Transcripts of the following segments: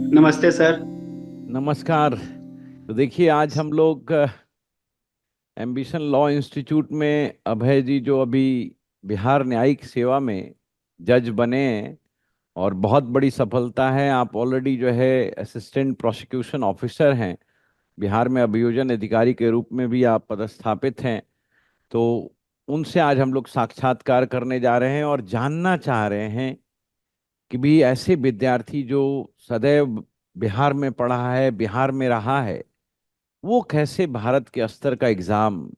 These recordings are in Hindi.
नमस्ते सर। नमस्कार। तो देखिए, आज हम लोग एम्बिशन लॉ इंस्टीट्यूट में अभय जी, जो अभी बिहार न्यायिक सेवा में जज बने हैं, और बहुत बड़ी सफलता है। आप ऑलरेडी जो है असिस्टेंट प्रोसिक्यूशन ऑफिसर हैं, बिहार में अभियोजन अधिकारी के रूप में भी आप पदस्थापित हैं। तो उनसे आज हम लोग साक्षात्कार करने जा रहे हैं और जानना चाह रहे हैं कि भी ऐसे विद्यार्थी जो सदैव बिहार में पढ़ा है, बिहार में रहा है, वो कैसे भारत के स्तर का एग्जाम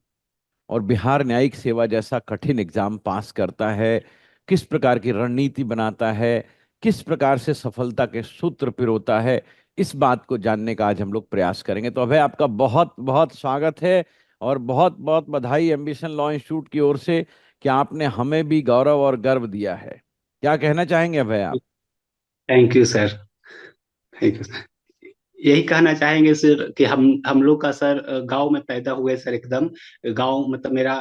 और बिहार न्यायिक सेवा जैसा कठिन एग्जाम पास करता है, किस प्रकार की रणनीति बनाता है, किस प्रकार से सफलता के सूत्र पिरोता है। इस बात को जानने का आज हम लोग प्रयास करेंगे। तो अभय, आपका बहुत बहुत स्वागत है और बहुत बहुत बधाई एम्बिशन लॉ इंस्टीट्यूट की ओर से कि आपने हमें भी गौरव और गर्व दिया है। क्या कहना चाहेंगे अभय आप? Thank you sir. Thank you sir. यही कहना चाहेंगे सर कि हम लोग का सर गांव में पैदा हुए सर, एकदम गांव मतलब मेरा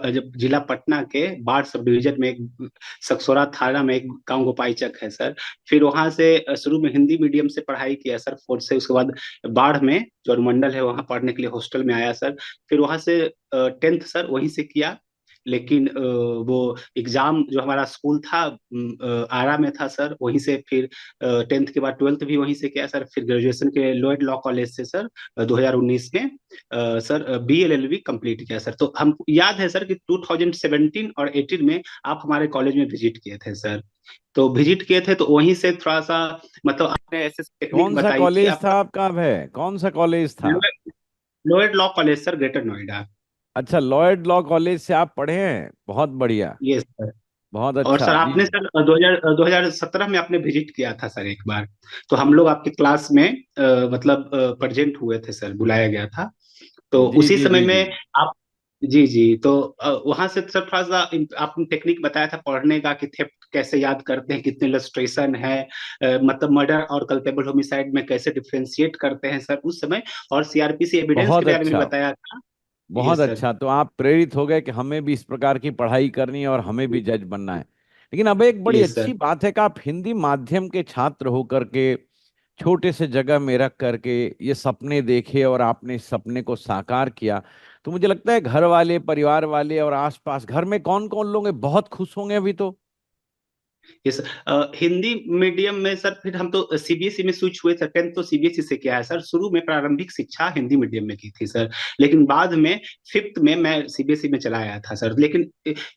जब जिला पटना के बाढ़ सब डिवीजन में एक सकसोरा थाना में एक गांव गोपाईचक है सर। फिर वहां से शुरू में हिंदी मीडियम से पढ़ाई किया सर, फोर्थ से। उसके बाद बाढ़ में जो अनुमंडल है वहां पढ़ने के लिए हॉस्टल में आया सर। फिर वहां से 10th सर वहीं से किया। लेकिन वो एग्जाम जो हमारा स्कूल था आरा में था सर, वहीं से फिर 10th के बाद 12th भी वहीं से किया सर। फिर ग्रेजुएशन के लोएड लॉ कॉलेज से सर 2019 में सर BLLB कंप्लीट किया सर। तो हम याद है सर कि 2017 और 18 में आप हमारे कॉलेज में विजिट किए थे सर। तो विजिट किए थे तो वहीं से थोड़ा सा मतलब आपने ऐसे टेक्निक कौन सा बताई थी कॉलेज था आपका। आपका अभय? कौन सा कॉलेज था? Lloyd law college sir, greater Noida. अच्छा, लॉयड लॉ कॉलेज से आप पढ़े हैं। बहुत बढ़िया। ये सर। बहुत और सर अच्छा जी। आपने सर 2017 में आपने विजिट किया था सर एक बार। तो हम लोग आपके क्लास में मतलब प्रेजेंट हुए थे सर, बुलाया गया था। तो जी उसी जी समय जी जी। में आप। जी जी। तो वहां से सर थोड़ा सा आपने टेक्निक बताया था पढ़ने का कि थेफ्ट कैसे याद करते हैं, कितने इलस्ट्रेशन है, मतलब मर्डर और कल्पेबल होमिसाइड में कैसे डिफरेंशिएट करते हैं सर उस समय। और CRPC एविडेंस के बहुत बारे में भी अच्छा। बताया था। ये बहुत सर। अच्छा। तो आप प्रेरित हो गए कि हमें भी इस प्रकार की पढ़ाई करनी है और हमें भी जज बनना है। लेकिन अब एक बड़ी ये अच्छी सर। बात है कि आप हिंदी माध्यम के छात्र होकर के छोटे से जगह में रख करके ये सपने देखे और आपने इस सपने को साकार किया। तो मुझे लगता है घर वाले, परिवार वाले और आसपास घर में कौन कौन लोग हैं, बहुत खुश होंगे अभी तो। यस। हिंदी मीडियम में सर फिर हम तो CBSE में स्विच हुए सर। 10th तो CBSE से किया है सर। शुरू में प्रारंभिक शिक्षा हिंदी मीडियम में की थी सर। लेकिन बाद में 5th में मैं CBSE में चला आया था सर। लेकिन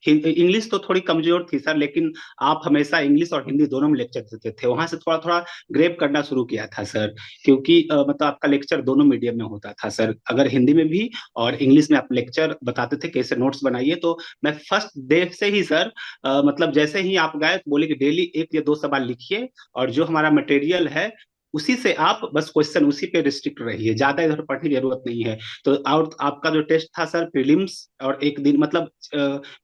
इंग्लिश तो थोड़ी कमजोर थी सर। लेकिन आप हमेशा इंग्लिश और हिंदी दोनों में लेक्चर देते थे। वहां से थोड़ा थोड़ा ग्रेप करना शुरू किया था सर। क्योंकि मतलब आपका लेक्चर दोनों मीडियम में होता था सर, अगर हिंदी में भी और इंग्लिश में आप लेक्चर बताते थे कैसे नोट्स बनाइए। तो मैं फर्स्ट डे से ही सर मतलब जैसे ही आप गए तो बोले कि डेली एक या दो सवाल लिखिए, और जो हमारा मटेरियल है उसी से आप बस क्वेश्चन उसी पे रिस्ट्रिक्ट रहिए, ज्यादा इधर पढ़ने की जरूरत नहीं है। तो और आपका जो टेस्ट था सर प्रीलिम्स, और एक दिन मतलब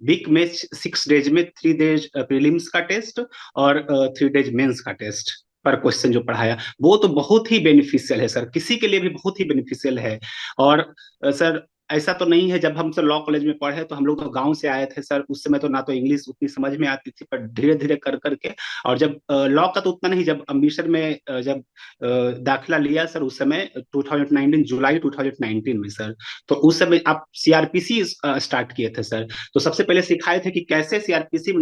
वीक में 6 डेज में 3 डेज प्रीलिम्स का टेस्ट और 3 डेज मेंस का टेस्ट पर क्वेश्चन जो पढ़ाया, वो तो बहुत ही बेनिफिशियल है सर, किसी के लिए भी बहुत ही बेनिफिशियल है। और सर ऐसा तो नहीं है, जब हम सर लॉ कॉलेज में पढ़े तो हम लोग तो गांव से आए थे सर। उस समय तो ना तो इंग्लिश उतनी समझ में आती थी, पर धीरे धीरे कर करके। और जब लॉ का तो उतना नहीं, जब अम्बिशन में जब दाखिला लिया सर उस समय 2019 जुलाई 2019 में सर। तो उस समय आप CRPC स्टार्ट किए थे सर। तो सबसे पहले सिखाए थे कि कैसे CRPC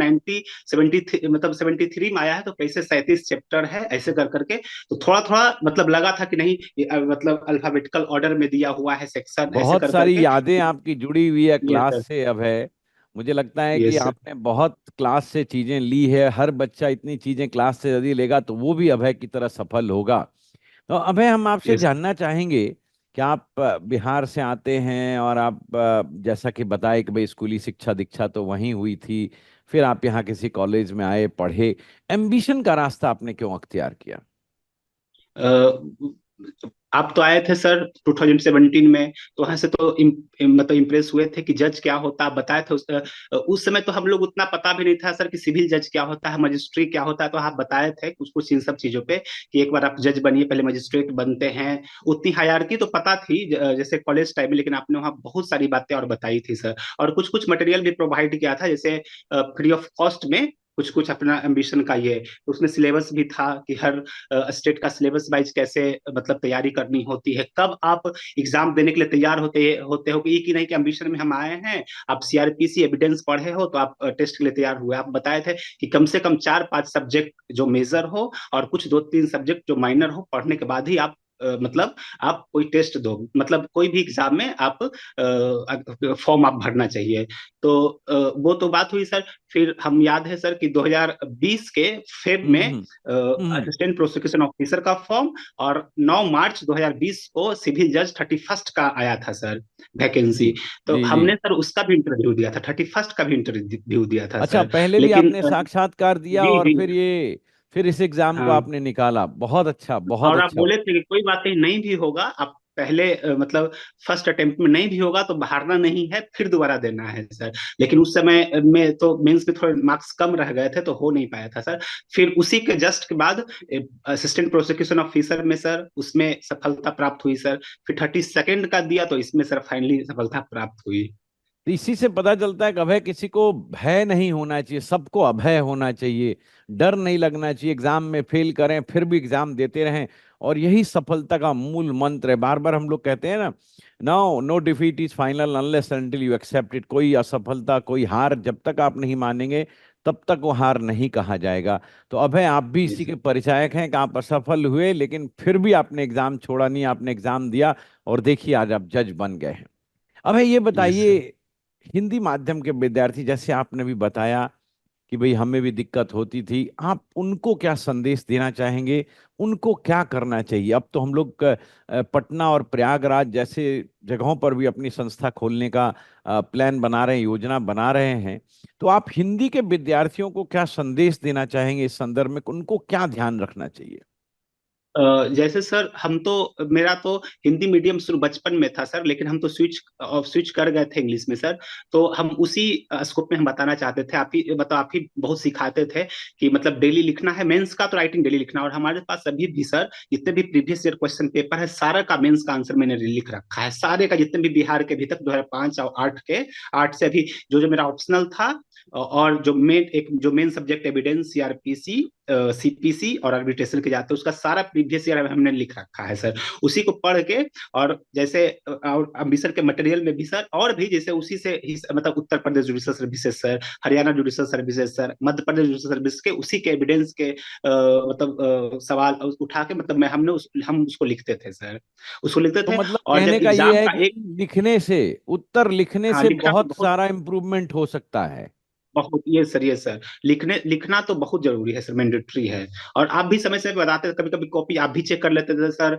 70 मतलब 73 में आया है तो कैसे 37 चैप्टर है, ऐसे कर करके। तो थोड़ा थोड़ा मतलब लगा था कि नहीं ये, मतलब अल्फाबेटिकल ऑर्डर में दिया हुआ है सेक्शन, ऐसे बहुत कर सारी करके। यादें आपकी जुड़ी हुई है ये क्लास सर। से अब है। मुझे लगता है ये कि सर। आपने बहुत क्लास से चीजें ली है। हर बच्चा इतनी चीजें क्लास से यदि लेगा तो वो भी अभय की तरह सफल होगा। तो अभय, हम आपसे ये सर। जानना चाहेंगे कि आप बिहार से आते हैं और आप जैसा कि बताए कि भाई स्कूली शिक्षा दीक्षा तो वहीं हुई थी, फिर आप यहाँ किसी कॉलेज में आए, पढ़े। एम्बिशन का रास्ता आपने क्यों अख्तियार किया? आप तो आए थे सर 2017 में, तो वहां से तो मतलब इम्प्रेस हुए थे कि जज क्या होता है, आप बताए थे उस समय तो हम लोग उतना पता भी नहीं था सर कि सिविल जज क्या होता है, मजिस्ट्रेट क्या होता है। तो आप बताए थे कुछ कुछ इन सब चीजों पे कि एक बार आप जज बनिए, पहले मजिस्ट्रेट बनते हैं। उतनी हायरार्की तो पता थी जैसे कॉलेज टाइम में, लेकिन आपने वहाँ बहुत सारी बातें और बताई थी सर। और कुछ कुछ मटेरियल भी प्रोवाइड किया था, जैसे फ्री ऑफ कॉस्ट में कुछ कुछ अपना एम्बिशन का ये, तो उसमें सिलेबस भी था कि हर स्टेट का सिलेबस वाइज कैसे मतलब तैयारी करनी होती है, कब आप एग्जाम देने के लिए तैयार होते होते हो, कि ये कि नहीं कि एम्बिशन में हम आए हैं, आप सीआरपीसी एविडेंस पढ़े हो तो आप टेस्ट के लिए तैयार हुए। आप बताए थे कि कम से कम 4-5 सब्जेक्ट जो मेजर हो और कुछ 2-3 सब्जेक्ट जो माइनर हो, पढ़ने के बाद ही आप मतलब आप कोई टेस्ट दो, मतलब कोई भी एग्जाम में आप फॉर्म आप भरना चाहिए। तो वो तो बात हुई सर। फिर हम याद है सर कि 2020 के फेब में हम्म हम्म असिस्टेंट प्रोसिक्यूशन ऑफिसर का फॉर्म, और 9 मार्च 2020 को सिविल जज 31st का आया था सर जी वैकेंसी। तो जी जी। हमने सर उसका भी इंटरव्यू दिया था, 31st का भी इंटरव्यू दिया था अच्छा, सर। पहले भी लेकिन आपने साक्षात्कार दिया जी और जी। फिर इस एग्जाम को हाँ, आपने निकाला, बहुत अच्छा बहुत और आप अच्छा। बोले थे कि कोई बात नहीं, नहीं भी होगा, आप पहले मतलब फर्स्ट अटेम्प्ट में नहीं भी होगा तो हारना नहीं है, फिर दोबारा देना है सर। लेकिन उस समय में तो मेंस में थोड़े मार्क्स कम रह गए थे, तो हो नहीं पाया था सर। फिर उसी के जस्ट के बाद असिस्टेंट प्रोसिक्यूशन ऑफिसर में सर उसमें सफलता प्राप्त हुई सर। फिर 32nd का दिया तो इसमें सर फाइनली सफलता प्राप्त हुई। तो इसी से पता चलता है कि अभय, किसी को भय नहीं होना चाहिए, सबको अभय होना चाहिए, डर नहीं लगना चाहिए। एग्जाम में फेल करें फिर भी एग्जाम देते रहें, और यही सफलता का मूल मंत्र है। बार बार हम लोग कहते हैं ना, no no defeat is final unless until you accept it. कोई असफलता, कोई हार जब तक आप नहीं मानेंगे, तब तक वो हार नहीं कहा जाएगा। तो अभय, आप भी जी इसी सर। के परिचायक हैं कि आप असफल हुए, लेकिन फिर भी आपने एग्जाम छोड़ा नहीं, आपने एग्जाम दिया, और देखिए आज आप जज बन गए हैं। अब है, ये जी बताइए, सर। हिंदी माध्यम के विद्यार्थी, जैसे आपने भी बताया कि भाई हमें भी दिक्कत होती थी, आप उनको क्या संदेश देना चाहेंगे? उनको क्या करना चाहिए? अब तो हम लोग पटना और प्रयागराज जैसे जगहों पर भी अपनी संस्था खोलने का प्लान बना रहे हैं, योजना बना रहे हैं। तो आप हिंदी के विद्यार्थियों को क्या संदेश देना चाहेंगे इस संदर्भ में? उनको क्या ध्यान रखना चाहिए? जैसे सर हम तो, मेरा तो हिंदी मीडियम शुरू बचपन में था सर, लेकिन हम तो स्विच कर गए थे इंग्लिश में सर। तो हम उसी स्कोप में हम बताना चाहते थे, आप ही मतलब आप ही बहुत सिखाते थे कि मतलब डेली लिखना है, मेंस का तो राइटिंग डेली लिखना। और हमारे पास अभी भी सर जितने भी प्रीवियस ईयर क्वेश्चन पेपर है, सारा का मेंस का आंसर मैंने लिख रखा है, सारे का, जितने भी बिहार के अभी तक 2005 और 8 के, 8 से अभी जो जो मेरा ऑप्शनल था, और जो main subject evidence, CrPC, CPC और आर्बिट्रेशन के जाते हैं, उसका सारा प्रीवियस ईयर हमने लिख रखा है सर। उसी को पढ़ के, और जैसे और अम्बिसर के मटेरियल में भी सर, और भी जैसे उसी से मतलब Uttar Pradesh judicial services sir, Haryana judicial services sir, Madhya Pradesh judicial service के उसी के एविडेंस के मतलब सवाल उठा के, मतलब मैं हमने हम उसको लिखते थे सर, उसको लिखते तो थे। मतलब और जब कहने का एग्जाम ये है का कि एक, लिखने से, उत्तर लिखने हाँ से लिखना तो बहुत बहुत, सारा इम्प्रूवमेंट हो सकता है। बहुत, ये सर लिखना तो बहुत जरूरी है सर, मैंडेटरी है। और आप भी समय से बताते थे, कभी कभी कॉपी आप भी चेक कर लेते थे सर,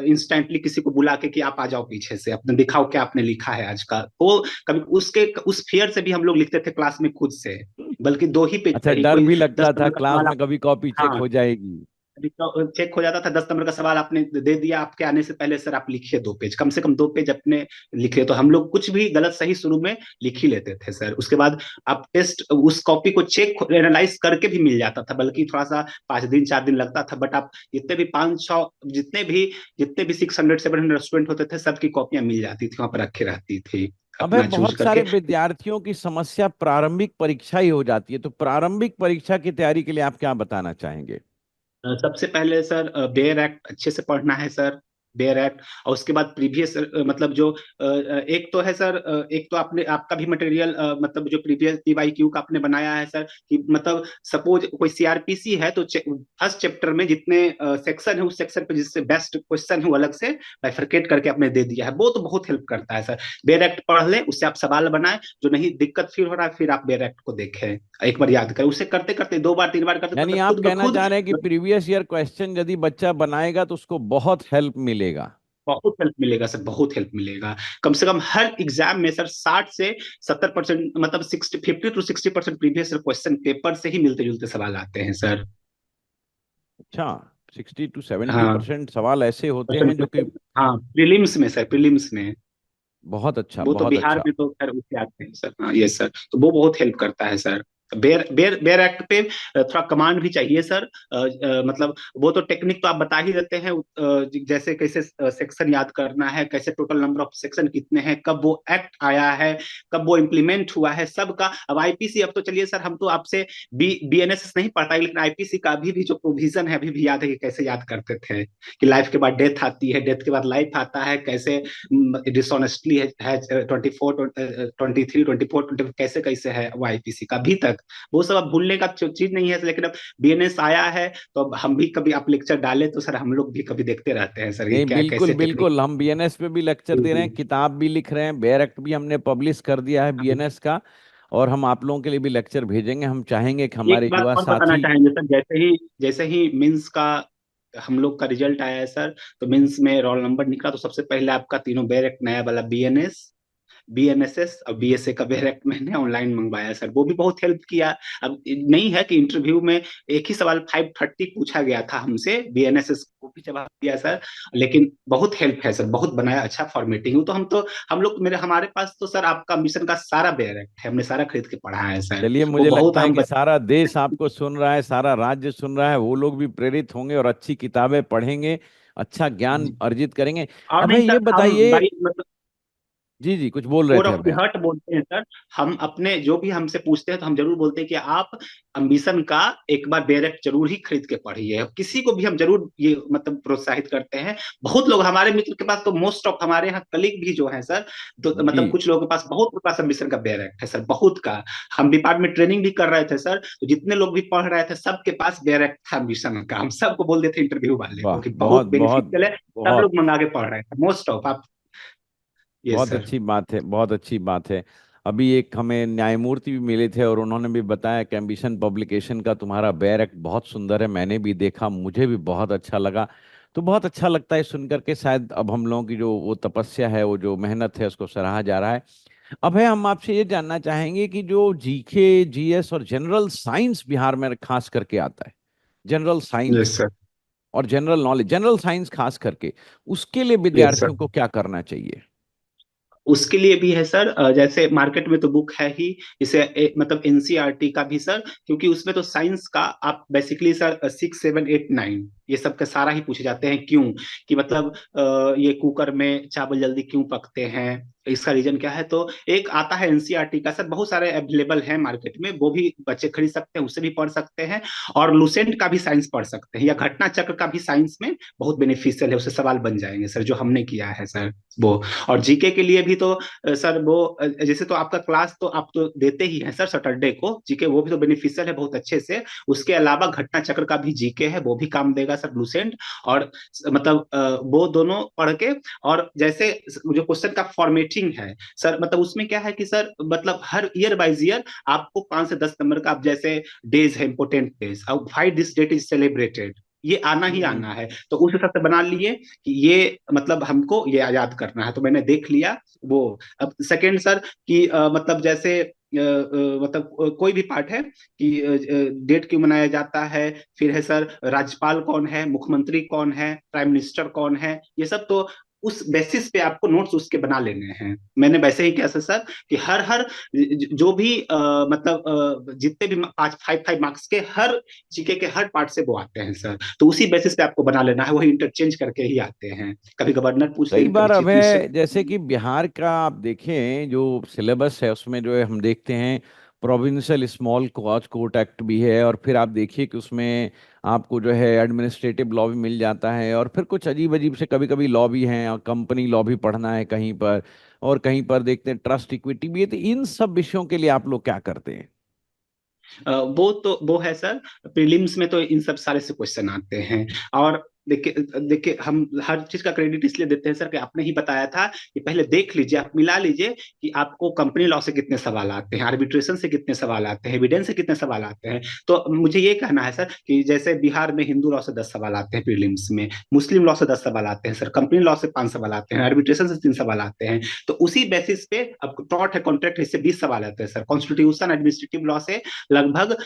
इंस्टेंटली किसी को बुला के कि आप आ जाओ पीछे से, अपने दिखाओ क्या आपने लिखा है आज का। वो कभी उसके उस फेयर से भी हम लोग लिखते थे क्लास में खुद से, बल्कि 2 ही पेज अच्छा, चाहिए, डर कोई भी दस लगता था नंबर का क्लास सवाल में आप, कभी कॉपी चेक हाँ हो जाएगी? चेक हो जाता था। 10 नंबर का सवाल आपने दे दिया, आपके आने से पहले सर आप लिखिए 2 पेज, कम से कम 2 पेज अपने लिखे। तो हम लोग कुछ भी गलत सही शुरू में लिख ही लेते थे सर। उसके बाद आप टेस्ट उस कॉपी को चेक एनालाइज करके भी मिल जाता था, बल्कि थोड़ा सा 5 दिन 4 दिन लगता था, बट आप जितने भी 500, जितने भी 600 700 स्टूडेंट होते थे, सबकी कॉपियां मिल जाती थी, वहां पर रखी रहती थी अब है, अपना चूज बहुत सारे करके। विद्यार्थियों की समस्या प्रारंभिक परीक्षा ही हो जाती है, तो प्रारंभिक परीक्षा की तैयारी के लिए आप क्या बताना चाहेंगे? सबसे पहले सर बेयर एक्ट अच्छे से पढ़ना है सर, बेयर एक्ट। और उसके बाद प्रीवियस मतलब जो एक तो है सर, एक तो आपने आपका भी मटेरियल मतलब जो प्रीवियस पीवाईक्यू का आपने बनाया है सर, कि मतलब सपोज कोई सीआरपीसी है तो फर्स्ट चैप्टर में जितने सेक्शन है, उस सेक्शन पे जिससे बेस्ट क्वेश्चन है वो अलग से बाइफरकेट करके आपने दे दिया है, वो तो बहुत हेल्प करता है सर। बेयर एक्ट पढ़ ले, उससे आप सवाल बनाए, जो नहीं दिक्कत फील हो रहा है फिर आप बेयर एक्ट को देखें, एक बार याद करें, उसे करते करते 2 बार 3 बार करते यानी करते आप खुद ब कहना खुद चाह रहे हैं कि प्रीवियस ईयर क्वेश्चन यदि बच्चा बनाएगा तो उसको बहुत हेल्प मिलेगा? बहुत हेल्प मिलेगा सर, बहुत हेल्प मिलेगा। कम से कम हर एग्जाम में सर 60 से 70% मतलब 50 to 60% प्रीवियस क्वेश्चन पेपर से ही मिलते जुलते सवाल आते हैं सर। अच्छा, 60 to 70 हाँ परसेंट सवाल ऐसे होते क्वेश्चन हैं जो कि, हाँ प्रीलिम्स में सर, प्रीलिम्स में। बहुत अच्छा वो तो बहुत बिहार अच्छा। में तो खैर उससे आते हैं सर, हाँ ये सर, तो वो बहुत हेल्प करता है sir. Bare bare bare act पे थोड़ा कमांड भी चाहिए सर। मतलब वो तो टेक्निक तो आप बता ही देते हैं, जैसे कैसे सेक्शन याद करना है, कैसे टोटल नंबर ऑफ सेक्शन कितने हैं, कब वो एक्ट आया है, कब वो इम्प्लीमेंट हुआ है, सबका। अब आईपीसी, अब तो चलिए सर हम तो आपसे बीएनएस नहीं पढ़ता, लेकिन आईपीसी का अभी भी जो प्रोविजन है अभी भी याद है कि कैसे याद करते थे कि लाइफ के बाद डेथ आती है, डेथ के बाद लाइफ आता है, कैसे डिसऑनेस्टली है 24 24 कैसे कैसे है वो आईपीसी का अभी तक। वो सब अब भूलने का चीज नहीं है, लेकिन अब बीएनएस आया है तो अब हम भी कभी आप लेक्चर डाले तो सर हम लोग भी कभी देखते रहते हैं सर, ये नहीं, क्या बिल्कुल कैसे टेक्निक। बिल्कुल, हम बीएनएस पे भी लेक्चर दे रहे हैं, किताब भी लिख रहे हैं, बेयर एक्ट भी हमने पब्लिश कर दिया है बीएनएस का। और हम आप लोगों के लिए भी लेक्चर भेजेंगे। हम चाहेंगे कि एक हमारे बात युवा और बताना साथी। चाहेंगे सर, जैसे ही मिन्स का हम लोग का रिजल्ट आया है सर, तो मिन्स में रोल नंबर निकला तो सबसे पहले आपका तीनों बैरक नया वाला बीएनएस, बीएनएसएस और बीएसए का बैरक मैंने ऑनलाइन मंगवाया सर, वो भी बहुत हेल्प किया। अब नहीं है कि इंटरव्यू में एक ही सवाल 530 पूछा गया था हमसे, बीएनएसएस को भी जवाब दिया सर, लेकिन बहुत हेल्प है सर, बहुत बनाया, अच्छा फॉर्मेटिंग हो। तो हम लोग मेरे हमारे पास तो सर आपका मिशन का सारा बैरक है, हमने सारा खरीद के पढ़ा है सर। चलिए, वो मुझे बहुत लगता है हम कि सारा देश आपको सुन रहा है, सारा राज्य सुन रहा है, वो लोग भी प्रेरित होंगे और अच्छी किताबें पढ़ेंगे, अच्छा ज्ञान अर्जित करेंगे। और अब नहीं है ये सर, हम बताइए। भाई मतलब जी जी, कुछ बोल रहे कोड थे ऑफ द अभय। हर्ट बोलते हैं सर। हम अपने जो भी हमसे पूछते हैं तो हम जरूर बोलते हैं कि आप अम्बिशन का एक बार बैरक जरूर ही खरीद के पढ़िए। किसी को भी हम जरूर ये मतलब प्रोत्साहित करते हैं। बहुत लोग हमारे मित्र के पास तो, मोस्ट ऑफ हमारे यहाँ कलीग भी जो है सर, तो जी। मतलब कुछ लोगों के पास, बहुत लोगों के पास अम्बिशन का बैरक है सर, बहुत का। हम डिपार्टमेंट ट्रेनिंग भी कर रहे थे सर, तो जितने लोग भी पढ़ रहे थे सबके पास बैरक था अम्बिशन का। हम सबको बोल देते इंटरव्यू वाले को वाह, कि बहुत बहुत बहुत बेनिफिशियल है, सब बहुत लोग मंगा के पढ़ रहे थे, मोस्ट ऑफ आप। ये बहुत सर। अच्छी बात है, बहुत अच्छी बात है। अभी एक हमें न्यायमूर्ति भी मिले थे और उन्होंने भी बताया कि एम्बिशन पब्लिकेशन का तुम्हारा बैरक बहुत सुंदर है, मैंने भी देखा, मुझे भी बहुत अच्छा लगा। तो बहुत अच्छा लगता है सुन करके। शायद अब हम लोगों की जो वो तपस्या है, वो जो मेहनत है, उसको सराहा जा रहा है। अब है, हम आपसे ये जानना चाहेंगे कि जो जीके, जीएस और जनरल साइंस बिहार में खास करके आता है, जनरल यस साइंस सर। और जनरल नॉलेज, जनरल साइंस खास करके, उसके लिए यस सर। विद्यार्थियों को क्या करना चाहिए? उसके लिए भी है सर, जैसे मार्केट में तो बुक है ही, इसे मतलब एनसीईआरटी का भी सर, क्योंकि उसमें तो साइंस का आप बेसिकली सर 6 7 8 9 ये सब का सारा ही पूछे जाते हैं। क्यों? कि मतलब ये कुकर में चावल जल्दी क्यों पकते हैं, इसका रीजन क्या है। तो एक आता है एनसीईआरटी का सर, बहुत सारे अवेलेबल है मार्केट में, वो भी बच्चे खरीद सकते हैं, उससे भी पढ़ सकते हैं। और लुसेंट का भी साइंस पढ़ सकते हैं, या घटना चक्र का भी साइंस में बहुत बेनिफिशियल है, उससे सवाल बन जाएंगे सर, जो हमने किया है सर वो। और जीके के लिए भी तो सर वो जैसे तो आपका क्लास तो आप तो देते ही हैं सर सैटरडे को जीके, वो भी तो बेनिफिशियल है बहुत अच्छे से। उसके अलावा घटना चक्र का भी जीके है, वो भी काम देगा सर लूसेंट। और मतलब वो दोनों पढ़ के, और जैसे जो क्वेश्चन का फॉर्मेटिंग है सर, मतलब उसमें क्या है कि सर मतलब हर ईयर बाइज ईयर आपको 5 से 10 नंबर का, आप जैसे डेज है इंपोर्टेंट डेज, अब why this date is celebrated, ये आना ही आना है। तो उस हिसाब से बना लिए कि ये मतलब हमको ये याद करना है, तो मैंने देख लिया वो। अब सेकेंड सर कि मतलब जैसे मतलब कोई भी पार्ट है कि डेट क्यों मनाया जाता है, फिर है सर राज्यपाल कौन है, मुख्यमंत्री कौन है, प्राइम मिनिस्टर कौन है, ये सब तो उस बेसिस पे आपको नोट्स उसके बना लेने हैं। मैंने वैसे ही किया सर कि हर हर जो भी मतलब जितने भी 5 5 5 मार्क्स के हर जीके के हर पार्ट से वो आते हैं सर, तो उसी बेसिस पे आपको बना लेना है, वही इंटरचेंज करके ही आते हैं। कभी गवर्नर पूछ कई लेंगे, कभी बार अब चीफ मिनिस्टर। है, जैसे कि बिहार का आप देखें जो सिलेबस है, उसमें जो है हम देखते हैं provincial small clause court act भी है, और फिर आप देखिए कि उसमें आपको जो है एडमिनिस्ट्रेटिव लॉ भी मिल जाता है, और फिर कुछ अजीब अजीब से कभी कभी लॉ भी हैं, और कंपनी लॉ भी पढ़ना है कहीं पर, और कहीं पर देखते हैं ट्रस्ट इक्विटी भी है। तो इन सब विषयों के लिए आप लोग क्या करते हैं? वो तो वो है सर, प्रीलिम्स में तो इन सब सारे से क्वेश्चन आते हैं। और देखिए देखिए, हम हर चीज का क्रेडिट इसलिए देते हैं सर कि आपने ही बताया था कि पहले देख लीजिए, आप मिला लीजिए कि आपको कंपनी लॉ से कितने सवाल आते हैं, आर्बिट्रेशन से कितने सवाल आते हैं, एविडेंस से कितने सवाल आते हैं। तो मुझे ये कहना है सर कि जैसे बिहार में हिंदू लॉ से 10 सवाल आते हैं प्रीलिम्स में, मुस्लिम लॉ से 10 सवाल आते हैं सर, कंपनी लॉ से 5 सवाल आते हैं, आर्बिट्रेशन से 3 सवाल आते हैं। तो उसी बेसिस पे अब टॉट है कॉन्ट्रैक्ट, इससे 20 सवाल आते हैं सर, कॉन्स्टिट्यूशन एडमिनिस्ट्रेटिव लॉ से लगभग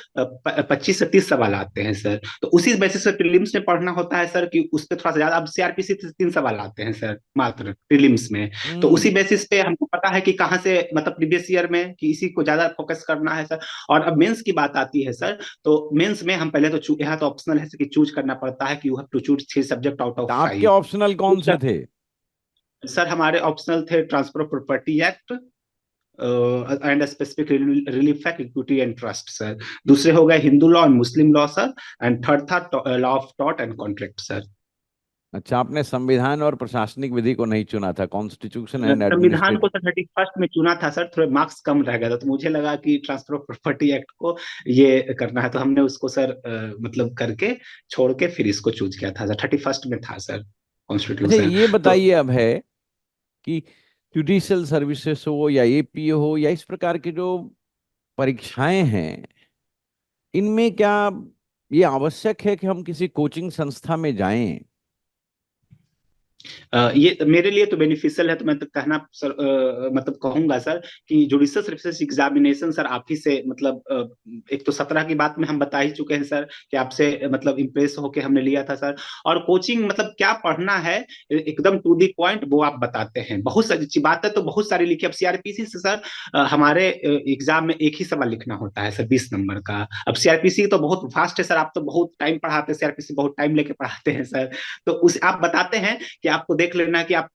25 से 30 सवाल आते हैं सर। तो उसी बेसिस पे प्रीलिम्स में पढ़ना होता है सर कि उस पर थोड़ा सा ज्यादा, अब सीआरपीसी से 3 सवाल आते हैं सर मात्र प्रीलिम्स में। तो उसी हम्म। बेसिस पे हमको पता है कि कहाँ से मतलब प्रीवियस ईयर में कि इसी को ज्यादा फोकस करना है सर। और अब मेंस की बात आती है सर, तो मेंस में हम पहले तो यहाँ तो ऑप्शनल है कि चूज करना पड़ता है कि you have to choose 3 subject out तो ऑफ आपके 5। ऑप्शनल कौन से थे? सर हमारे ऑप्शनल थे transfer of property act and specific relief act, equity and trust sir. दूसरे हो गए Hindu law and Muslim law sir. And third था लॉ ऑफ टॉट एंड कॉन्ट्रैक्ट सर। अच्छा, आपने संविधान और प्रशासनिक विधि को नहीं चुना था, कॉन्स्टिट्यूशन एंड संविधान को एडमिनिस्ट्रेटिव। सर 31st में चुना था सर, थोड़े मार्क्स कम रह गया था, तो मुझे लगा कि ट्रांसफर ऑफ प्रॉपर्टी एक्ट को ये करना है, तो हमने उसको सर मतलब करके छोड़ के फिर इसको चूज किया था सर। 31st में था सर अच्छा, कॉन्स्टिट्यूशन। ये तो बताइए अब है कि जुडिशियल सर्विसेज हो या एपीओ हो या इस प्रकार की जो परीक्षाएं हैं, इनमें क्या ये आवश्यक है कि हम किसी कोचिंग संस्था में जाएं? ये मेरे लिए तो बेनिफिशियल है, तो मैं तो कहना सर मतलब कहूंगा सर कि जुडिशियल सर्विसेज एग्जामिनेशन सर आप ही से मतलब एक तो 17 की बात में हम बता ही चुके हैं सर कि आपसे मतलब इम्प्रेस होके हमने लिया था सर। और कोचिंग मतलब क्या पढ़ना है एकदम टू दी पॉइंट वो आप बताते हैं, बहुत सारी बात है तो बहुत सारी लिखी। अब सीआरपीसी से सर हमारे एग्जाम में एक ही सवाल लिखना होता है सर 20 नंबर का। अब सीआरपीसी तो बहुत फास्ट है सर, आप तो बहुत टाइम पढ़ाते हैं, सीआरपीसी बहुत टाइम लेके पढ़ाते हैं सर। तो उस आप बताते हैं कि आपको देख लेना है कि आप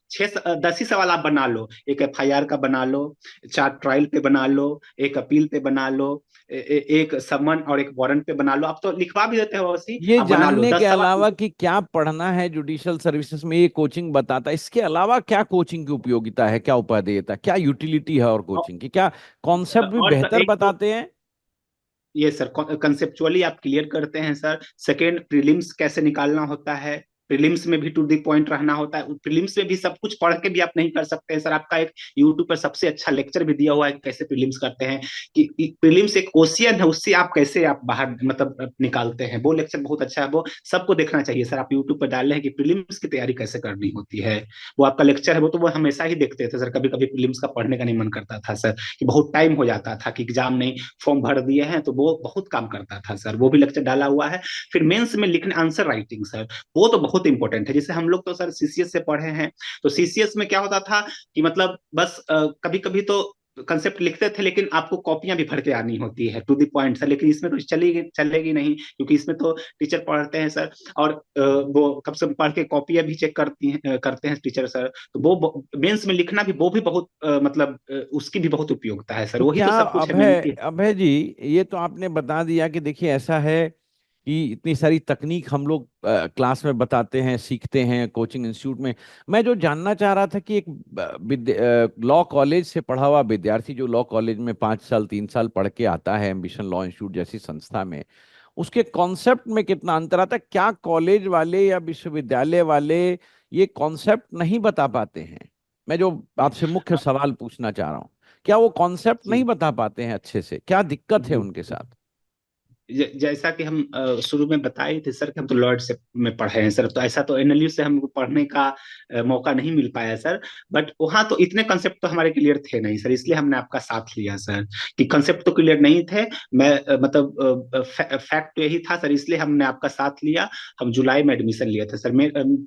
10 ही सवाल आप बना लो, एक एफआईआर का बना लो, 4 ट्रायल पे बना लो, एक अपील पे बना लो, एक समन और एक वारंट पे बना लो। आप तो लिखवा भी देते हो वैसी, ये आप बना लो जानने के 10 सवाल। अलावा कि क्या पढ़ना है जुडिशियल सर्विसेज में ये कोचिंग बताता है, इसके अलावा क्या कोचिंग की उपयोगिता है, क्या उपादेयता, क्या यूटिलिटी है और कोचिंग की, क्या कॉन्सेप्ट भी और सर बेहतर एक तो बताते हैं? ये सर कंसेप्चुअली आप क्लियर करते हैं सर। सेकेंड, प्रीलिम्स कैसे निकालना होता है, प्रीलिम्स में भी टू द पॉइंट रहना होता है। प्रीलिम्स में भी सब कुछ पढ़ के भी आप नहीं कर सकते हैं सर। आपका एक यूट्यूब पर सबसे अच्छा लेक्चर भी दिया हुआ है कैसे प्रीलिम्स करते हैं, कि प्रीलिम्स एक क्वेश्चन है उससे आप कैसे आप बाहर मतलब निकालते हैं, वो लेक्चर बहुत अच्छा है, वो सबको देखना चाहिए सर। आप यूट्यूब पर डाल रहे हैं कि प्रीलिम्स की तैयारी कैसे करनी होती है, वो आपका लेक्चर है, वो तो वो हमेशा ही देखते थे सर। कभी कभी प्रीलिम्स का पढ़ने का नहीं मन करता था सर, कि बहुत टाइम हो जाता था कि एग्जाम नहीं, फॉर्म भर दिए हैं, तो वो बहुत काम करता था सर, वो भी लेक्चर डाला हुआ है। फिर मेंस में लिखने आंसर राइटिंग सर, वो तो बहुत इंपॉर्टेंट है। जैसे हम लोग तो सर सीसीएस से पढ़े हैं, तो सीसीएस में क्या होता था कि मतलब बस कभी कभी तो कंसेप्ट लिखते थे, लेकिन आपको कॉपियां भी भर के आनी होती है टू द पॉइंट सर। लेकिन इसमें तो चलेगी नहीं, क्योंकि इसमें तो टीचर पढ़ते हैं सर, और वो कम से कम पढ़ के कॉपियां भी चेक करते हैं टीचर सर। तो वो मेंस में लिखना भी वो भी बहुत मतलब उसकी भी बहुत उपयोगिता है सर, तो वही क्या तो सब कुछ है अभय, मेन। अभय जी, ये तो आपने बता दिया कि देखिए ऐसा है कि इतनी सारी तकनीक हम लोग क्लास में बताते हैं, सीखते हैं कोचिंग इंस्टीट्यूट में। मैं जो जानना चाह रहा था कि एक लॉ कॉलेज से पढ़ा हुआ विद्यार्थी जो लॉ कॉलेज में 5 साल 3 साल पढ़ के आता है एम्बिशन लॉ इंस्टीट्यूट जैसी संस्था में, उसके कॉन्सेप्ट में कितना अंतर आता है? क्या कॉलेज वाले या विश्वविद्यालय वाले ये कॉन्सेप्ट नहीं बता पाते हैं? मैं जो आपसे मुख्य सवाल पूछना चाह रहा हूँ, क्या वो कॉन्सेप्ट नहीं जी बता पाते हैं अच्छे से? क्या दिक्कत है जी। उनके साथ? जैसा कि हम शुरू में बताए थे सर कि हम तो लॉर्ड से में पढ़े हैं सर, तो ऐसा तो एनएलयू से हमको पढ़ने का मौका नहीं मिल पाया सर। बट वहाँ तो इतने कंसेप्ट तो हमारे क्लियर थे नहीं सर, इसलिए हमने आपका साथ लिया सर। कि कंसेप्ट तो क्लियर नहीं थे, मैं मतलब फैक्ट तो यही था सर, इसलिए हमने आपका साथ लिया। हम जुलाई में एडमिशन लिए थे सर।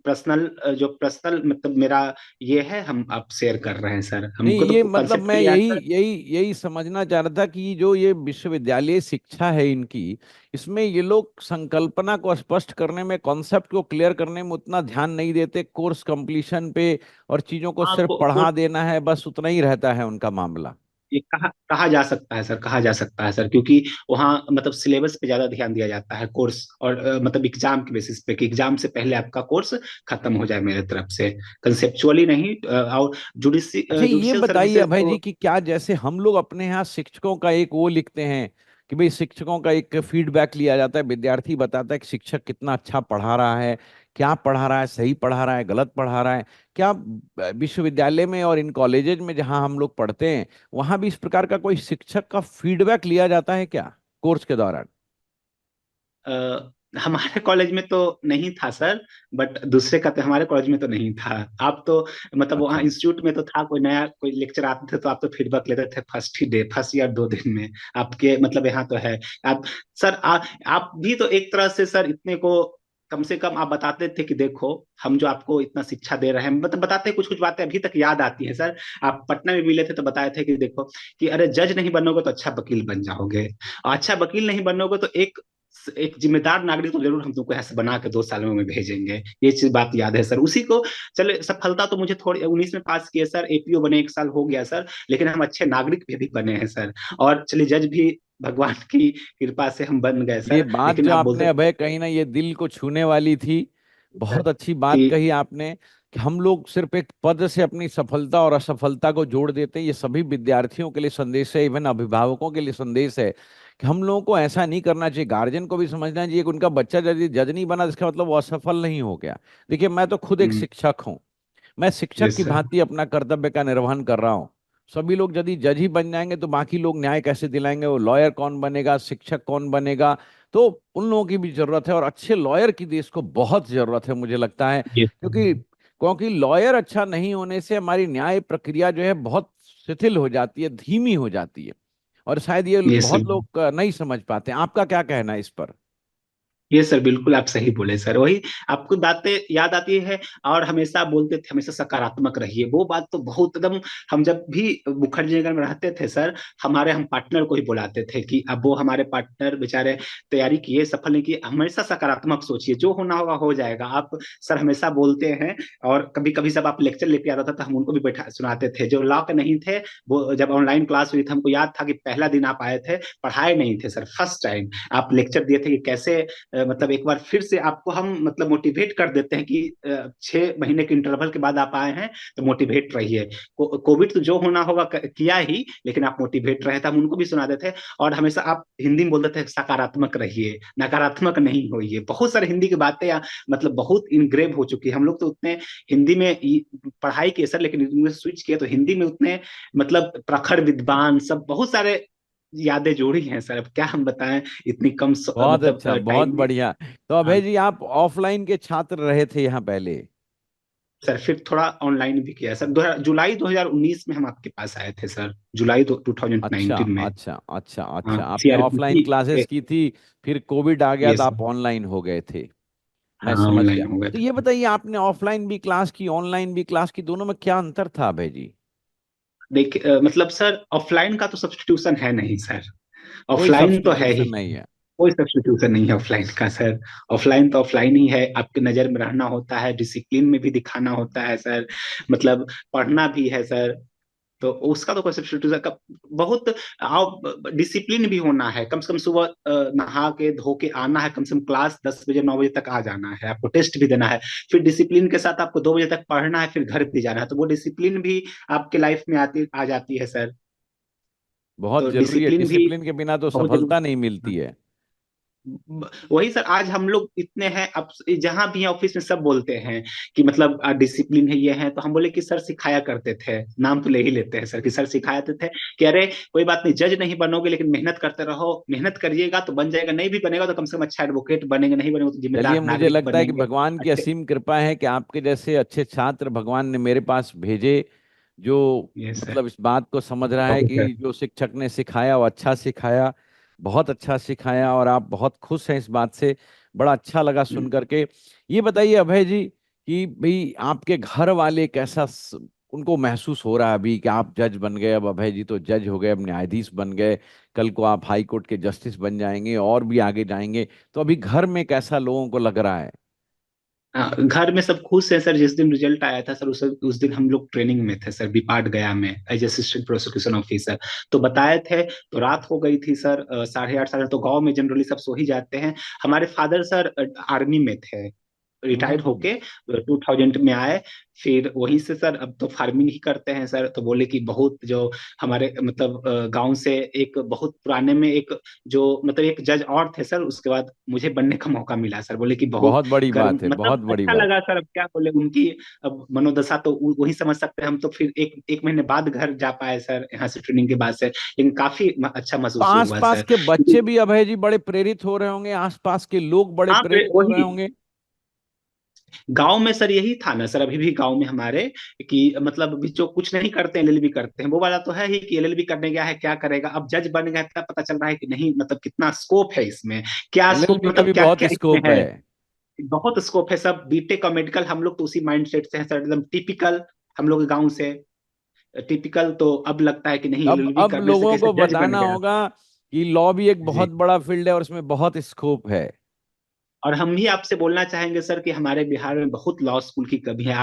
पर्सनल जो पर्सनल मतलब मेरा ये है, हम आप शेयर कर रहे हैं सर, नहीं, हमको ये तो मतलब कंसेप्ट मैं क्लियर है यही सर। यही यही समझना चाह रहा था कि जो ये विश्वविद्यालय शिक्षा है इनकी, इसमें ये लोग संकल्पना को स्पष्ट करने में, कॉन्सेप्ट को क्लियर करने में उतना ध्यान नहीं देते, कोर्स कंप्लीशन पे और चीजों को हाँ सिर्फ पढ़ा देना है, बस उतना ही रहता है उनका मामला। ये कहा कहा जा सकता है सर, कहा जा सकता है सर, क्योंकि वहाँ मतलब सिलेबस पे ज्यादा ध्यान दिया जाता है कोर्स, और मतलब एग्जाम के बेसिस पे कि एग्जाम से पहले आपका कोर्स खत्म हो जाए मेरे तरफ से, कंसेप्चुअली नहीं। और अच्छा, ये जुडिशियल बताइए सर्विसेज अभय तो जी कि क्या जैसे हम लोग अपने यहाँ शिक्षकों का एक वो लिखते हैं कि भाई शिक्षकों का एक फीडबैक लिया जाता है, विद्यार्थी बताता है कि शिक्षक कितना अच्छा पढ़ा रहा है, क्या पढ़ा रहा है, सही पढ़ा रहा है, गलत पढ़ा रहा है, क्या विश्वविद्यालय में और इन कॉलेजेज में जहाँ हम लोग पढ़ते हैं वहां भी इस प्रकार का कोई शिक्षक का फीडबैक लिया जाता है क्या कोर्स के दौरान? हमारे कॉलेज में तो नहीं था सर, बट दूसरे का तो हमारे कॉलेज में तो नहीं था। आप तो मतलब वहाँ अच्छा। इंस्टीट्यूट में तो था, कोई नया कोई लेक्चर आते थे तो आप तो फीडबैक लेते थे फर्स्ट ही डे, फर्स्ट ईयर 2 दिन में। आपके मतलब यहाँ तो है। आप सर आप भी तो एक तरह से सर इतने को कम से कम आप बताते थे कि देखो हम जो आपको इतना शिक्षा दे रहे हैं, मतलब बताते कुछ कुछ बातें अभी तक याद आती हैं सर। आप पटना में मिले थे तो बताए थे कि देखो कि अरे जज नहीं बनोगे तो अच्छा वकील बन जाओगे, और अच्छा वकील नहीं बनोगे तो एक एक जिम्मेदार नागरिक तो जरूर हम तुमको यहाँ से बना के 2 सालों में भेजेंगे। ये चीज बात याद है सर, उसी को। चले सफलता तो मुझे थोड़ी 19 में पास किए सर, एपीओ बने 1 साल हो गया सर, लेकिन हम अच्छे नागरिक भी बने हैं सर। और चलिए जज भी भगवान की कृपा से हम बन गए ये सर। बात लेकिन जो आप आपने बोलते अभय थे कही ना, ये दिल को छूने वाली थी। सर बहुत अच्छी कि बात कही आपने कि हम लोग सिर्फ एक पद से अपनी सफलता और असफलता को जोड़ देते हैं। ये सभी विद्यार्थियों के लिए संदेश है, इवन अभिभावकों के लिए संदेश है कि हम लोगों को ऐसा नहीं करना चाहिए। गार्जियन को भी समझना चाहिए कि उनका बच्चा यदि जज नहीं बना तो इसका मतलब वो असफल नहीं हो गया। देखिए, मैं तो खुद एक शिक्षक हूँ। मैं शिक्षक यस की सर। भांति अपना कर्तव्य का निर्वहन कर रहा हूँ। सभी लोग यदि जज ही बन जाएंगे तो बाकी लोग न्याय कैसे दिलाएंगे? वो लॉयर कौन बनेगा, शिक्षक कौन बनेगा? तो उन लोगों की भी जरूरत है, और अच्छे लॉयर की देश को बहुत जरूरत है, मुझे लगता है। यस क्योंकि लॉयर अच्छा नहीं होने से हमारी न्याय प्रक्रिया जो है बहुत शिथिल हो जाती है, धीमी हो जाती है। और शायद ये यस सर। बहुत लोग नहीं समझ पाते। आपका क्या कहना है इस पर? ये सर बिल्कुल आप सही बोले सर, वही आपको बातें याद आती है। और हमेशा बोलते थे हमेशा सकारात्मक रहिए, वो बात तो बहुत एकदम। हम जब भी मुखर्जी नगर में रहते थे सर, हमारे हम पार्टनर को ही बुलाते थे कि अब वो हमारे पार्टनर बेचारे तैयारी किए सफल नहीं किए, हमेशा सकारात्मक सोचिए, जो होना होगा हो जाएगा। आप सर हमेशा बोलते हैं। और कभी कभी सब आप लेक्चर लेके आता था तो हम उनको भी बैठा सुनाते थे, जो लॉ के नहीं थे। वो जब ऑनलाइन क्लास हुई थी, हमको याद था कि पहला दिन आप आए थे, पढ़ाए नहीं थे सर, फर्स्ट टाइम आप लेक्चर दिए थे कि कैसे मतलब एक बार फिर से आपको हम मतलब मोटिवेट कर देते हैं कि 6 महीने के इंटरवल के बाद आप आए हैं तो मोटिवेट रहिए। कोविड तो जो होना होगा किया ही, लेकिन आप मोटिवेट रहे थे, हम उनको भी सुनाते थे। और हमेशा आप हिंदी में बोलते थे सकारात्मक रहिए, नकारात्मक नहीं होइए। बहुत सारे हिंदी की बातें मतलब बहुत इनग्रेव हो चुकी है। हम लोग तो उतने हिंदी में पढ़ाई किए सर, लेकिन इंग्लिश स्विच किए तो हिंदी में उतने मतलब प्रखर विद्वान सब बहुत सारे यादें जोड़ी हैं सर। अब क्या हम बताएं, इतनी कम बहुत मतलब अच्छा, बहुत टाइम में। बढ़िया। तो अभय हाँ जी, आप ऑफलाइन के छात्र रहे थे यहाँ पहले? सर, फिर थोड़ा ऑनलाइन भी किया सर। जुलाई 2019 में हम आपके पास आए थे सर, जुलाई 2019 अच्छा, में। अच्छा, अच्छा, हाँ अच्छा, आपने ऑफलाइन सीआरपीसी। क्लासेस की थी, फिर कोविड आ गया ये तो सर। आप ऑनलाइन हो गए थे। मैं हाँ समझ गया। ऑनलाइन हो गए तो थे। ये बताइए, आपने ऑफलाइन भी क्लास की, ऑनलाइन भी क्लास की, दोनों में क्या अंतर था अभय जी? देखिए मतलब सर ऑफलाइन का तो सब्स्टिट्यूशन है नहीं सर, कोई ऑफलाइन तो है सब्स्टिट्यूशन ही। नहीं है? कोई सब्स्टिट्यूशन नहीं है ऑफलाइन का सर। ऑफलाइन तो ऑफलाइन ही है, आपके नजर में रहना होता है, डिसिप्लिन में भी दिखाना होता है सर, मतलब पढ़ना भी है सर। तो उसका तो कोई सब्स्टिट्यूशन का बहुत आओ, डिसिप्लिन भी होना है। कम से कम सुबह नहा के धो के आना है, कम से कम क्लास 10 बजे 9 बजे तक आ जाना है, आपको टेस्ट भी देना है। फिर डिसिप्लिन के साथ आपको 2 बजे तक पढ़ना है, फिर घर भी जाना है, तो वो डिसिप्लिन भी आपके लाइफ में आती आ जाती है सर। बहुत तो जरूरी है, डिसिप्लिन भी डिसिप्लिन के बिना तो बहुत सफलता जरूरी नहीं है। मिलती है। वही सर, आज हम लोग इतने हैं, अब जहां भी हैं ऑफिस में सब बोलते हैं कि मतलब डिसिप्लिन है ये है, तो हम बोले कि सर सिखाया करते थे, नाम तो ले ही लेते हैं सर कि सर सिखाते थे कि अरे कोई बात नहीं, जज नहीं बनोगे लेकिन मेहनत करते रहो, मेहनत करिएगा तो बन जाएगा, नहीं भी बनेगा तो कम से कम अच्छा एडवोकेट बनेंगे, नहीं बनेगा तो चलिए, जिम्मेदार मुझे नागरिक लगता है कि बनेंगे। भगवान की अच्छे। असीम कृपा है कि आपके जैसे अच्छे छात्र भगवान ने मेरे पास भेजे, जो ये सर। मतलब इस बात को समझ रहा है ओके सर। कि जो शिक्षक ने सिखाया वो अच्छा सिखाया, बहुत अच्छा सिखाया, और आप बहुत खुश हैं इस बात से। बड़ा अच्छा लगा सुन करके। ये बताइए अभय जी कि भाई आपके घर वाले कैसा उनको महसूस हो रहा है अभी कि आप जज बन गए? अब अभय जी तो जज हो गए, अब न्यायाधीश बन गए, कल को आप हाई कोर्ट के जस्टिस बन जाएंगे और भी आगे जाएंगे। तो अभी घर में कैसा लोगों को लग रहा है? घर में सब खुश है सर। जिस दिन रिजल्ट आया था सर, उस दिन हम लोग ट्रेनिंग में थे सर, बीपाट गया में एज असिस्टेंट प्रोसिक्यूशन ऑफिसर। तो बताए थे, तो रात हो गई थी सर, 8:30 साढ़े, तो गांव में जनरली सब सो ही जाते हैं। हमारे फादर सर आर्मी में थे, रिटायर्ड हम्म। होके 2000 में आए। फिर वहीं से सर अब तो फार्मिंग ही करते हैं सर। तो बोले कि बहुत जो हमारे मतलब गांव से एक बहुत पुराने में एक जो मतलब एक जज और थे सर, उसके बाद मुझे बनने का मौका मिला सर। बोले कि बहुत बहुत बड़ी गर्म, बात है, मतलब बहुत बड़ी अच्छा बात। लगा सर। अब क्या बोले उनकी अब मनोदशा तो वही समझ सकते हैं हम। तो फिर एक एक महीने बाद घर जा पाए सर, यहाँ से ट्रेनिंग के बाद से, लेकिन काफी अच्छा तो महसूस हुआ आसपास सर। के बच्चे भी अभय जी बड़े प्रेरित हो रहे होंगे, आसपास के लोग बड़े हाँ प्रेरित हो रहे वही होंगे। गांव में सर यही था ना सर, अभी भी गांव में हमारे कि मतलब अभी जो कुछ नहीं करते हैं एलएलबी करते हैं, वो वाला तो है ही कि एलएलबी करने गया है क्या करेगा, अब जज बन गया तब पता चल रहा है कि नहीं मतलब कितना स्कोप है इसमें, क्या स्कोप एलएलबी का मतलब भी क्या बहुत क्या इसमें स्कोप है। है। बहुत स्कोप है सब, बीटेक और मेडिकल, हम लोग तो उसी माइंड सेट से हैं सर, एकदम टिपिकल, हम लोग गांव से टिपिकल। तो अब लगता है कि नहीं, एलएलबी अब करने से लोगों कैसे को जज बन बताना गया। होगा कि लॉ भी एक बहुत जी। बड़ा फील्ड है और उसमें बहुत स्कोप है। और हम भी आपसे बोलना चाहेंगे सर कि हमारे बिहार में बहुत लॉ स्कूल की कमी है।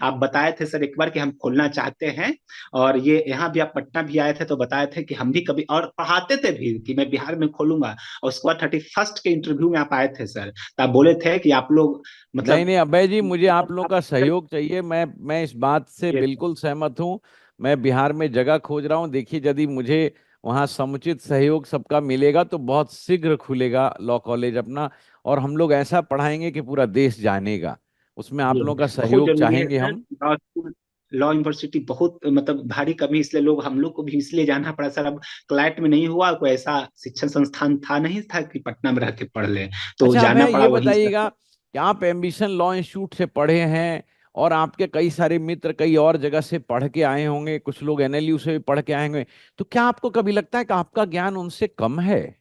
आप बताए थे सर एक बार कि हम खोलना चाहते हैं, और ये यहाँ भी आप पटना भी आए थे तो बताए थे कि हम भी कभी, और पढ़ाते थे भी कि मैं बिहार में खोलूंगा। और उसके बाद 31st के इंटरव्यू में आप आए थे सर, तो आप बोले थे कि आप लोग नहीं मतलब नहीं अभय जी, मुझे आप लोगों आप, का सहयोग चाहिए। मैं इस बात से ये बिल्कुल सहमत हूँ। मैं बिहार में जगह खोज रहा हूँ। देखिए, यदि मुझे वहाँ समुचित सहयोग सबका मिलेगा तो बहुत शीघ्र खुलेगा लॉ कॉलेज अपना, और हम लोग ऐसा पढ़ाएंगे कि पूरा देश जानेगा। उसमें आप ये लोगों का बहुत सहयोग जरूरी है चाहेंगे सर। हम। लॉ स्कूल, लॉ यूनिवर्सिटी बहुत मतलब भारी कमी, इसलिए लोग, हम लोग को भी इसलिए जाना पड़ा सर। अब क्लैट में नहीं हुआ, कोई ऐसा शिक्षण संस्थान था नहीं था कि पटना में रह के पढ़ ले, तो अच्छा जाना अभय, पड़ा ये वहीं से। बताइएगा कि आप एम्बिशन लॉ इंस्टीट्यूट से पढ़े हैं, और आपके कई सारे मित्र कई और जगह से पढ़ के आए होंगे, कुछ लोग एनएलयू से भी पढ़ के आए होंगे। तो क्या आपको कभी लगता है कि आपका ज्ञान उनसे कम है?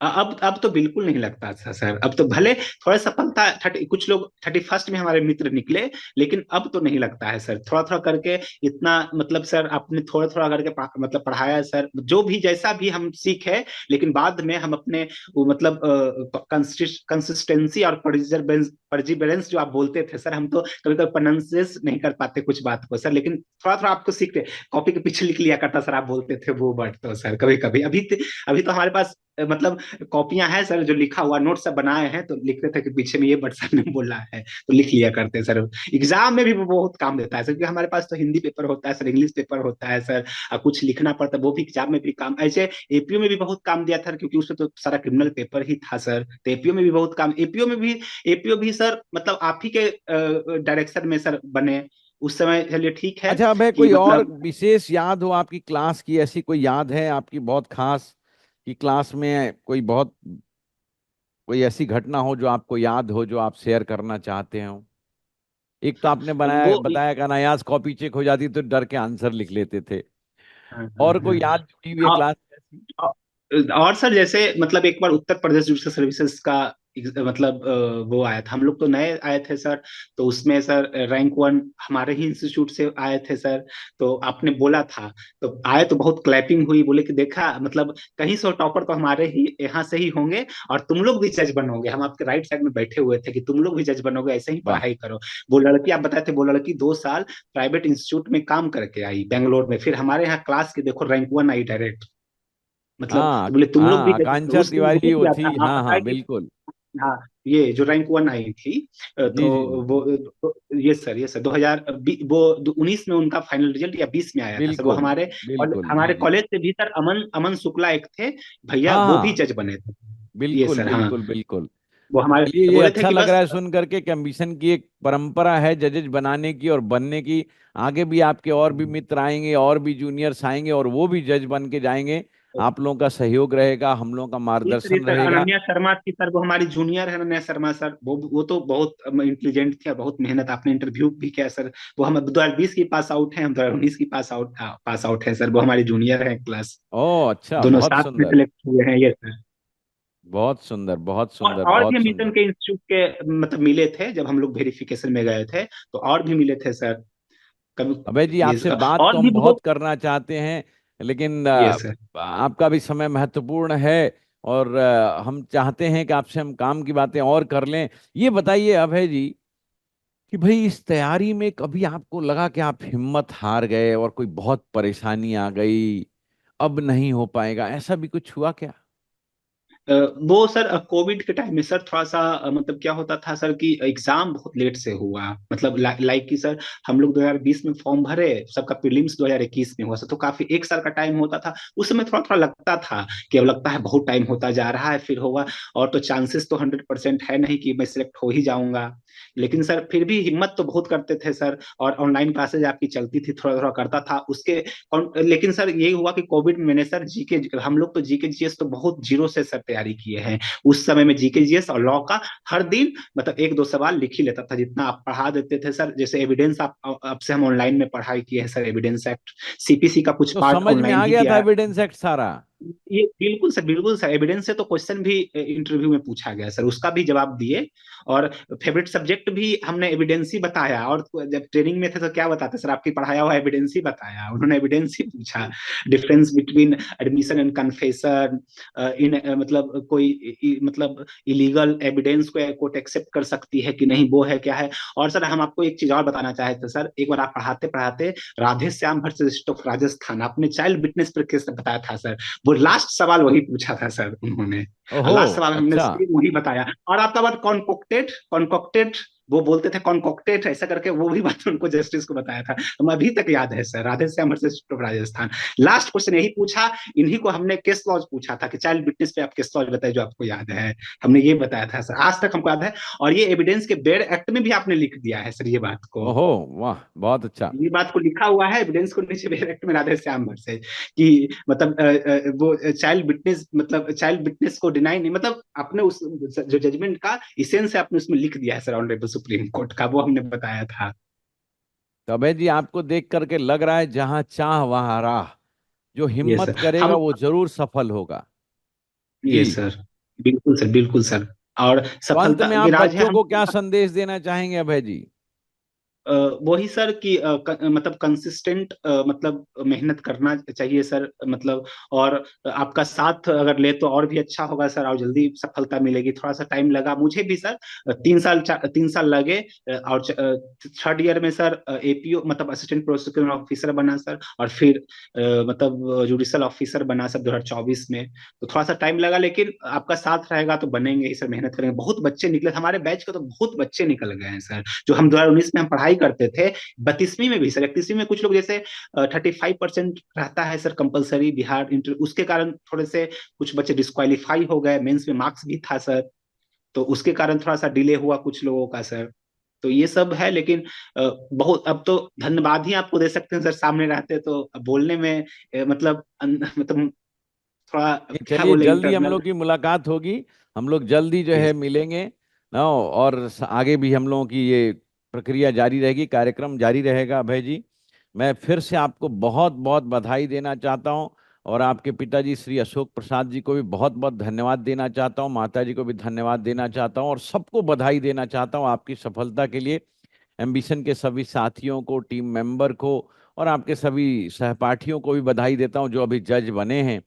अब तो बिल्कुल नहीं लगता था सर। अब तो भले थोड़ा सफलता, कुछ लोग 31st में हमारे मित्र निकले, लेकिन अब तो नहीं लगता है सर। थोड़ा थोड़ा करके इतना मतलब सर आपने थोड़ा थोड़ा करके मतलब पढ़ाया है सर, जो भी जैसा भी हम सीखे, लेकिन बाद में हम अपने वो मतलब कंसिस्टेंसी और परजिबरेंस जो आप बोलते थे सर, हम तो कभी कभी प्रोनाउंसिएट नहीं कर पाते कुछ बात को सर, लेकिन थोड़ा थोड़ा आपको सीखते, कॉपी के पीछे लिख लिया करता सर, आप बोलते थे वो वर्ड तो सर कभी कभी। अभी तो हमारे पास मतलब कॉपियां हैं सर, जो लिखा हुआ नोट सब बनाए हैं, तो लिखते थे कि पीछे में ये वर्ड सर ने बोला है, तो लिख लिया करते सर। एग्जाम में भी वो बहुत काम देता है सर, क्योंकि हमारे पास तो हिंदी पेपर होता है सर, इंग्लिश पेपर होता है सर, और कुछ लिखना पड़ता है, वो भी एग्जाम में भी काम। ऐसे एपीओ में भी बहुत काम दिया था, क्योंकि उसमें तो सारा क्रिमिनल पेपर ही था सर, तो एपीओ में भी बहुत काम। एपीओ भी सर मतलब आप ही के डायरेक्शन में सर बने उस समय। चलिए ठीक है अच्छा अभय, कि कोई और मतलब विशेष याद हो आपकी क्लास की, ऐसी कोई याद है आपकी बहुत खास, कि क्लास में कोई ऐसी घटना हो जो आपको याद हो, जो आप शेयर करना चाहते हो? एक तो हाँ आपने वो, बताया कि अनायास कॉपी चेक हो जाती तो डर के आंसर लिख लेते थे। हाँ और हाँ कोई याद जुड़ी हुई है हाँ। क्लास ऐसी? और सर जैसे मतलब एक बार उत्तर प्रदेश जुडिशल सर्विसेज का मतलब वो आया था, हम लोग तो नए आए थे सर, तो उसमें सर रैंक 1 हमारे ही इंस्टीट्यूट से आए थे सर। तो आपने बोला था, तो आए तो बहुत क्लैपिंग हुई, बोले कि देखा मतलब कहीं से टॉपर तो हमारे ही यहाँ से ही होंगे, और तुम लोग भी जज बनोगे। हम आपके राइट साइड में बैठे हुए थे कि तुम लोग भी जज बनोगे, ऐसे ही वाह। पढ़ाई करो। वो लड़की आप बताए थे, वो लड़की 2 साल प्राइवेट इंस्टीट्यूट में काम करके आई बेंगलोर में, फिर हमारे यहाँ क्लास के देखो रैंक 1 आई डायरेक्ट। मतलब हाँ तो बोले तुम लोग भी हाँ, आकांक्षा उस दिन तिवारी वही वो किया था, थी, आप हाँ हाँ बताए। बिल्कुल। हाँ, ये जो रैंक 1 आई थी, तो जी जी जी। वो तो ये सर 2019 में उनका फाइनल रिजल्ट या 20 में आया था सर। वो बिल्कुल बिल्कुल, जी हमारे जी। कॉलेज से भी सर अमन अमन शुक्ला एक थे भैया, हाँ वो भी हाँ, जज बने थे। ये बिल्कुल सर हाँ, बिल्कुल बिल्कुल। वो हमारे चलिए, तो ये बोले थे अच्छा कि लग रहा बस है सुन करके कि एम्बिशन की एक परंपरा है जजेज बनाने की और बनने की। आगे भी आपके और भी मित्र आएंगे, और भी जूनियर्स आएंगे, और वो भी जज बन के जाएंगे। आप लोगों का सहयोग रहेगा, हम लोगों का ये मार्गदर्शन सर रहेगा। अनन्या शर्मा थी सर, वो हमारी जूनियर है अनन्या शर्मा सर, वो तो बहुत इंटेलिजेंट थी और बहुत मेहनत, आपने इंटरव्यू भी किया सर। वो हम 2020 की पास आउट है, हम 2019 की पास आउट है सर, वो हमारी जूनियर है क्लास। ओह अच्छा, दोनों बहुत साथ में सुंदर। सिलेक्ट हुए हैं ये सर। बहुत सुंदर, बहुत सुंदर, और भी बहुत हम मिशन सुंदर। के इंस्टीट्यूट के मतलब मिले थे, जब हम लोग वेरिफिकेशन में गए थे, तो और भी मिले थे सर अबे जी, कभी ये आपसे बात और तो भी हम बहुत बहुत। करना चाहते हैं, लेकिन ये सर आपका भी समय महत्वपूर्ण है, और हम चाहते हैं कि आपसे हम काम की बातें और कर लें। ये बताइए अभय जी कि भाई, इस तैयारी में कभी आपको लगा कि आप हिम्मत हार गए और कोई बहुत परेशानी आ गई, अब नहीं हो पाएगा, ऐसा भी कुछ हुआ क्या? वो सर कोविड के टाइम में सर थोड़ा सा मतलब क्या होता था सर कि एग्जाम बहुत लेट से हुआ, मतलब लाइक कि सर हम लोग 2020 में फॉर्म भरे, सबका प्रीलिम्स 2021 में हुआ सर, तो काफी एक साल का टाइम होता था। उस समय थोड़ा थोड़ा लगता था कि अब लगता है बहुत टाइम होता जा रहा है, फिर होगा, और तो चांसेस तो 100% है नहीं कि मैं सिलेक्ट हो ही जाऊंगा। लेकिन सर फिर भी हिम्मत तो बहुत करते थे सर, और ऑनलाइन क्लासेज आपकी चलती थी, थोड़ा थोड़ा करता था उसके। लेकिन सर यही हुआ कि कोविड में मैंने सर जीके, हम लोग तो जीके जीएस तो बहुत जीरो से सर तैयारी किए हैं। उस समय में जीके जीएस और लॉ का हर दिन मतलब एक दो सवाल लिख ही लेता था, जितना आप पढ़ा देते थे सर। जैसे एविडेंस आप अब से हम ऑनलाइन में पढ़ाई किए हैं सर, एविडेंस एक्ट, सीपीसी का कुछ तो पार्ट समझ में ऑनलाइन आ ही गया था दिया है। एविडेंस एक्ट सारा? ये बिल्कुल सर, एविडेंस से तो क्वेश्चन भी इंटरव्यू में पूछा गया सर, उसका भी जवाब दिए। और फेवरेट सब्जेक्ट भी हमने एविडेंस ही बताया, और जब ट्रेनिंग में थे तो क्या बताते सर, आपकी पढ़ाया हुआ एविडेंस ही बताया, उन्होंने एविडेंस ही पूछा। Difference between admission and confession, इन मतलब कोई मतलब इलीगल एविडेंस को कोर्ट एक्सेप्ट कर सकती है कि नहीं, वो है क्या है। और सर हम आपको एक चीज और बताना चाहे थे सर, एक बार आप पढ़ाते पढ़ाते राधे श्याम वर्सेस स्टॉफ राजस्थान आपने चाइल्ड विटनेस पर केस बताया था सर, वो लास्ट सवाल वही पूछा था सर उन्होंने। ओहो। लास्ट सवाल हमने अच्छा। सेम वही बताया, और आपका बात कॉन्कोक्टेड कॉन्कोक्टेड, वो बोलते थे कॉन्कोक्टेड ऐसा करके, वो भी बात उनको जस्टिस को बताया था, तो मैं अभी तक याद है sir, Radhe Shyam versus Rajasthan. Last question यही पूछा, इन्हीं को हमने केस लॉज पूछा था कि चाइल्ड विटनेस पे आप केस लॉज बताए जो आपको याद है, हमने ये बताया था सर, आज तक हमको याद है। और ये एविडेंस के बेयर एक्ट में भी आपने लिख दिया है सर ये बात को, ओहो। वाह, बहुत अच्छा। ये बात को लिखा हुआ है एविडेंस को नीचे डायरेक्ट में राधे श्याम से, कि मतलब वो चाइल्ड विटनेस, मतलब चाइल्ड विटनेस को डिनाई नहीं, मतलब आपने उस जो जजमेंट का इसेंस है आपने उसमें लिख दिया है सर, ऑनरेबल सुप्रीम कोर्ट का, वो हमने बताया था। तो अभय जी, आपको देख करके लग रहा है जहां चाह वहां राह, जो ये हिम्मत सर करेगा हम, वो जरूर सफल होगा। ये जी। सर बिल्कुल सर, बिल्कुल सर। और तो अंत सफलता में आप की राज है बच्चों हम, को क्या संदेश देना चाहेंगे अभय जी? वही सर कि मतलब कंसिस्टेंट मतलब मेहनत करना चाहिए सर, मतलब और आपका साथ अगर ले तो और भी अच्छा होगा सर, और जल्दी सफलता मिलेगी। थोड़ा सा टाइम लगा मुझे भी सर, 3 साल लगे, और थर्ड ईयर में सर एपीओ मतलब असिस्टेंट प्रोसिक्यूटर ऑफिसर बना सर, और फिर मतलब जुडिशल ऑफिसर बना सर 2024 में। तो थोड़ा सा टाइम लगा, लेकिन आपका साथ रहेगा तो बनेंगे ही सर, मेहनत करेंगे। बहुत बच्चे निकले हमारे बैच के, तो बहुत बच्चे निकल गए हैं सर, जो हम 2019 में हम पढ़ाई करते थे। 32वीं में भी सर, 31वीं में कुछ लोग जैसे 35% रहता है सर कंपलसरी बिहार इंटर, उसके कारण थोड़े से कुछ बच्चे डिस्क्वालीफाई हो गए, मेंस में मार्क्स भी था सर, तो उसके कारण थोड़ा सा डिले हुआ कुछ लोगों का सर। तो ये सब है, लेकिन बहुत अब तो धन्यवाद ही आपको दे सकते हैं सर, सामने रहते तो बोलने में मतलब मतलब थोड़ा क्या चलिए, बोले जल्दी हम इंटरनल। लोग की मुलाकात होगी। हम लोग जल्दी जो है यस, मिलेंगे ना, और आगे भी हम लोगों की ये प्रक्रिया जारी रहेगी, कार्यक्रम जारी रहेगा अभय जी। मैं फिर से आपको बहुत बहुत बधाई देना चाहता हूं, और आपके पिताजी श्री अशोक प्रसाद जी को भी बहुत बहुत धन्यवाद देना चाहता हूं, माता जी को भी धन्यवाद देना चाहता हूं, और सबको बधाई देना चाहता हूं आपकी सफलता के लिए। एम्बिशन के सभी साथियों को, टीम मेंबर को, और आपके सभी सहपाठियों को भी बधाई देता हूं जो अभी जज बने हैं।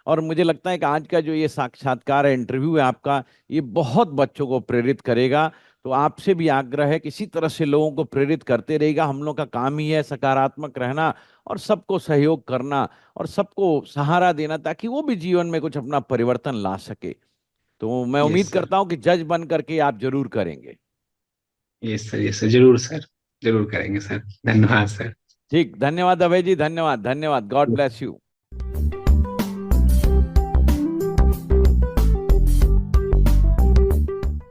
और मुझे लगता है कि आज का जो ये साक्षात्कार है, इंटरव्यू है आपका, ये बहुत बच्चों को प्रेरित करेगा। तो आपसे भी आग्रह है कि इसी तरह से लोगों को प्रेरित करते रहेगा। हम लोग का काम ही है सकारात्मक रहना, और सबको सहयोग करना, और सबको सहारा देना, ताकि वो भी जीवन में कुछ अपना परिवर्तन ला सके। तो मैं यस उम्मीद सर, करता हूं कि जज बन करके आप जरूर करेंगे। यस सर, यस सर, जरूर सर, जरूर करेंगे सर, धन्यवाद सर। ठीक, धन्यवाद अभय जी, धन्यवाद, धन्यवाद। God bless you.